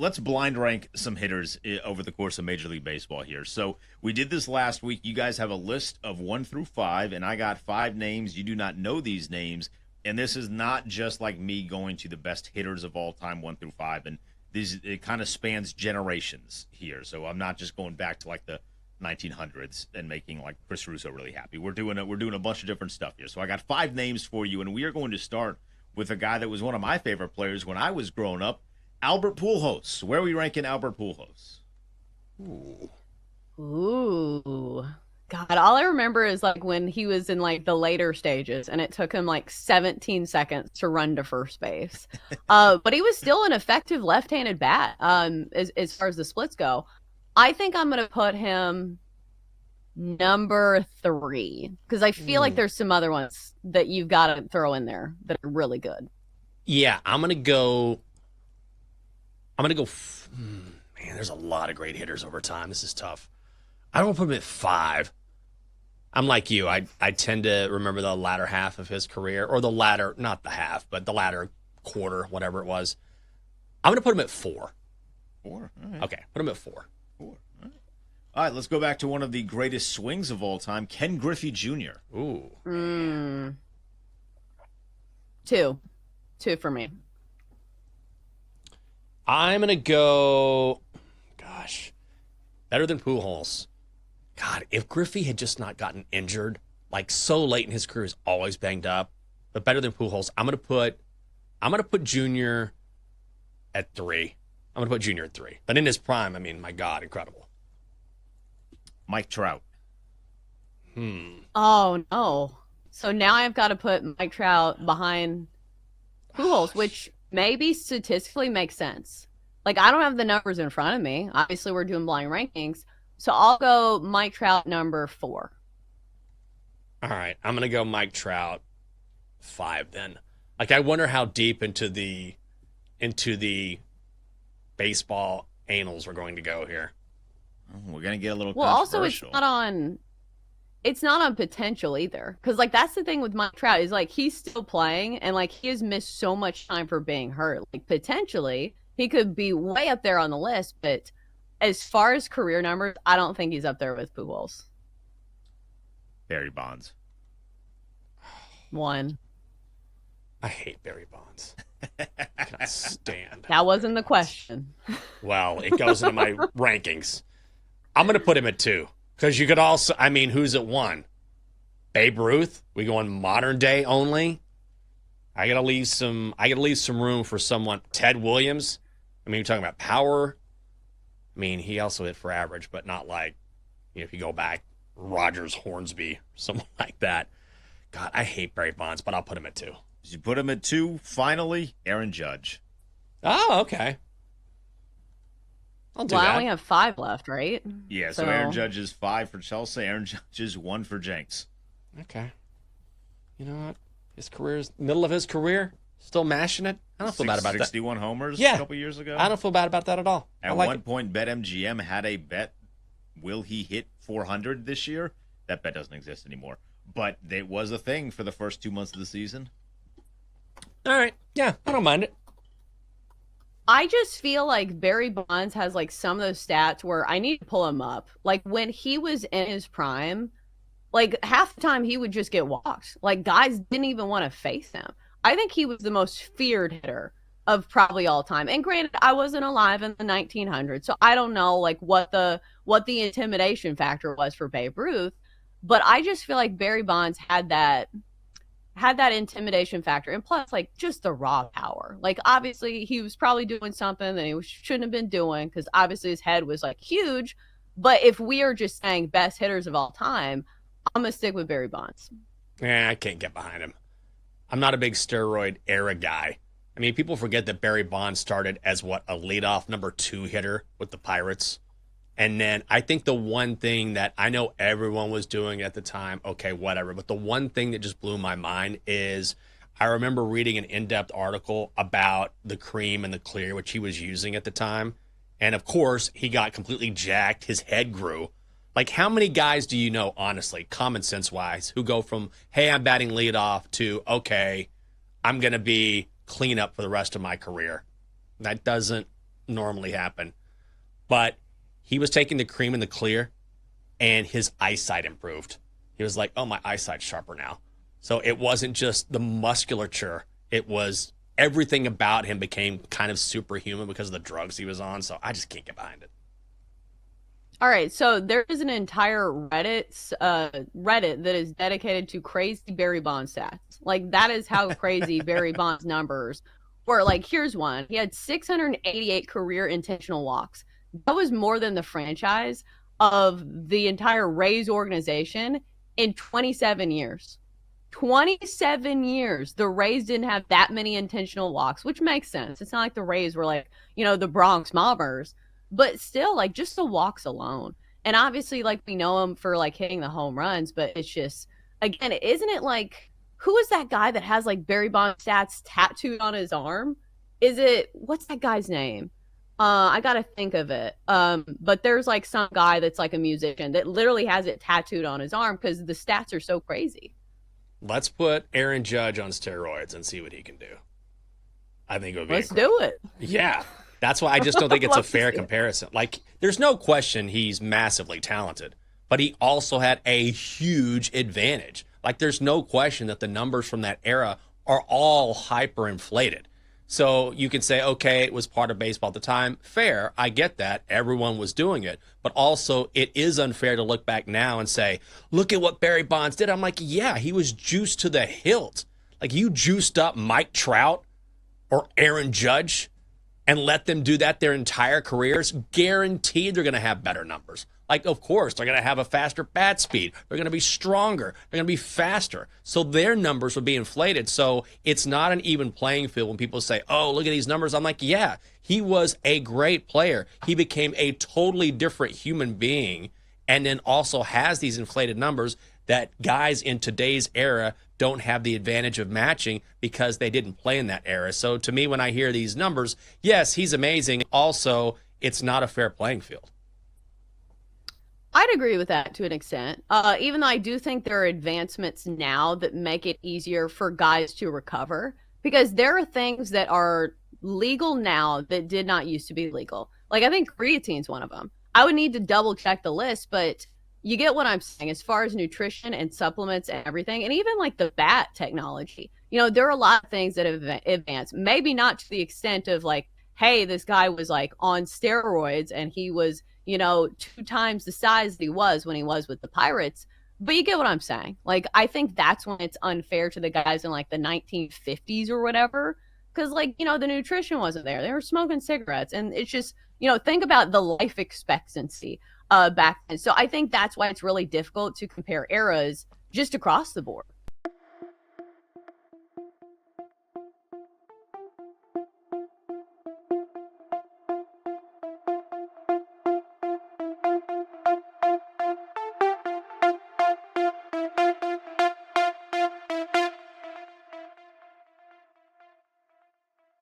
let's blind rank some hitters over the course of Major League Baseball here. So we did this last week. You guys have a list of 1 through 5, and I got 5 names. You do not know these names, and this is not just like me going to the best hitters of all time, 1 through 5, and it kind of spans generations here. So I'm not just going back to like the 1900s and making like Chris Russo really happy. We're doing a bunch of different stuff here. So I got 5 names for you, and we are going to start with a guy that was one of my favorite players when I was growing up, Albert Pujols. Where are we ranking Albert Pujols? Ooh. God, all I remember is like when he was in like the later stages and it took him like 17 seconds to run to first base. But he was still an effective left-handed bat as far as the splits go. I think I'm going to put him number 3 because I feel like there's some other ones that you've got to throw in there that are really good. Yeah, I'm going to go. Man, there's a lot of great hitters over time. This is tough. I don't want to put him at 5. I'm like you. I tend to remember the latter half of his career, or the latter, not the half, but the latter quarter, whatever it was. I'm going to put him at 4. 4? All right. Okay, put him at 4. 4. All right, let's go back to one of the greatest swings of all time, Ken Griffey Jr. Ooh. 2. 2 for me. I'm going to go, better than Pujols. God, if Griffey had just not gotten injured, like so late in his career, he's always banged up, but better than Pujols, I'm going to put Junior at 3. I'm going to put Junior at 3. But in his prime, I mean, my God, incredible. Mike Trout. Oh, no. So now I've got to put Mike Trout behind Pujols, which maybe statistically makes sense. Like, I don't have the numbers in front of me. Obviously, we're doing blind rankings. So I'll go Mike Trout number 4. All right. I'm going to go Mike Trout 5 then. Like, I wonder how deep into the baseball annals we're going to go here. We're going to get a little also controversial. it's not on potential either. Because, like, that's the thing with Mike Trout is, like, he's still playing and, like, he has missed so much time for being hurt. Like, potentially, he could be way up there on the list, but as far as career numbers, I don't think he's up there with Pujols. Barry Bonds. 1. I hate Barry Bonds. I cannot stand. That wasn't the question. Well, it goes into my rankings. I'm going to put him at 2. Because you could also, I mean, who's at 1? Babe Ruth? We going modern day only? I gotta leave some room for someone. Ted Williams? I mean, you're talking about power. I mean, he also hit for average, but not like, if you go back, Rogers, Hornsby, someone like that. God, I hate Barry Bonds, but I'll put him at 2. You put him at 2. Finally, Aaron Judge. Oh, okay. I'll do that. I only have 5 left, right? Yeah, so Aaron Judge is 5 for Chelsea. Aaron Judge is 1 for Jenks. Okay. You know what? His career's middle of his career, still mashing it. I don't feel bad about 61 homers a couple years ago. I don't feel bad about that at all. At one point, BetMGM had a bet, will he hit 400 this year? That bet doesn't exist anymore. But it was a thing for the first 2 months of the season. All right. Yeah, I don't mind it. I just feel like Barry Bonds has like some of those stats where I need to pull him up. Like when he was in his prime, like half the time he would just get walked. Like guys didn't even want to face him. I think he was the most feared hitter of probably all time. And granted, I wasn't alive in the 1900s, so I don't know like what the intimidation factor was for Babe Ruth. But I just feel like Barry Bonds had that intimidation factor, and plus like just the raw power. Like obviously he was probably doing something that he shouldn't have been doing because obviously his head was like huge. But if we are just saying best hitters of all time, I'm gonna stick with Barry Bonds. Yeah, I can't get behind him. I'm not a big steroid era guy. I mean, people forget that Barry Bonds started as a leadoff number 2 hitter with the Pirates. And then I think the one thing that I know everyone was doing at the time, okay, whatever, but the one thing that just blew my mind is I remember reading an in-depth article about the cream and the clear, which he was using at the time. And of course, he got completely jacked. His head grew. Like, how many guys do you know, honestly, common sense-wise, who go from, hey, I'm batting leadoff to, okay, I'm going to be cleanup for the rest of my career? That doesn't normally happen. But he was taking the cream in the clear, and his eyesight improved. He was like, oh, my eyesight's sharper now. So it wasn't just the musculature. It was everything about him became kind of superhuman because of the drugs he was on. So I just can't get behind it. All right, so there is an entire Reddit that is dedicated to crazy Barry Bonds stats. Like, that is how crazy Barry Bonds numbers were. Like, here's one. He had 688 career intentional walks. That was more than the franchise of the entire Rays organization in 27 years. 27 years, the Rays didn't have that many intentional walks, which makes sense. It's not like the Rays were like, the Bronx Mobbers. But still, like, just the walks alone. And obviously, like, we know him for, like, hitting the home runs. But it's just, again, isn't it like, who is that guy that has, like, Barry Bonds stats tattooed on his arm? What's that guy's name? I got to think of it. But there's, like, some guy that's, like, a musician that literally has it tattooed on his arm because the stats are so crazy. Let's put Aaron Judge on steroids and see what he can do. I think it would be Let's incredible. do it. Yeah. That's why I just don't think it's a fair comparison. Like, there's no question he's massively talented, but he also had a huge advantage. Like, there's no question that the numbers from that era are all hyperinflated. So you can say, okay, it was part of baseball at the time. Fair. I get that. Everyone was doing it. But also, it is unfair to look back now and say, look at what Barry Bonds did. I'm like, yeah, he was juiced to the hilt. Like, you juiced up Mike Trout or Aaron Judge and let them do that their entire careers, guaranteed they're going to have better numbers. Like, of course, they're going to have a faster bat speed. They're going to be stronger. They're going to be faster. So their numbers will be inflated. So it's not an even playing field when people say, oh, look at these numbers. I'm like, yeah, he was a great player. He became a totally different human being and then also has these inflated numbers that guys in today's era don't have the advantage of matching because they didn't play in that era. So to me, when I hear these numbers, yes, he's amazing. Also, it's not a fair playing field. I'd agree with that to an extent. Even though I do think there are advancements now that make it easier for guys to recover, because there are things that are legal now that did not used to be legal. Like, I think creatine's one of them. I would need to double check the list, but you get what I'm saying as far as nutrition and supplements and everything, and even like the bat technology. There are a lot of things that have advanced. Maybe not to the extent of like, hey, this guy was like on steroids and he was, 2 times the size that he was when he was with the Pirates. But you get what I'm saying. Like, I think that's when it's unfair to the guys in like the 1950s or whatever. Because like, the nutrition wasn't there. They were smoking cigarettes. And it's just, think about the life expectancy back then. So I think that's why it's really difficult to compare eras just across the board.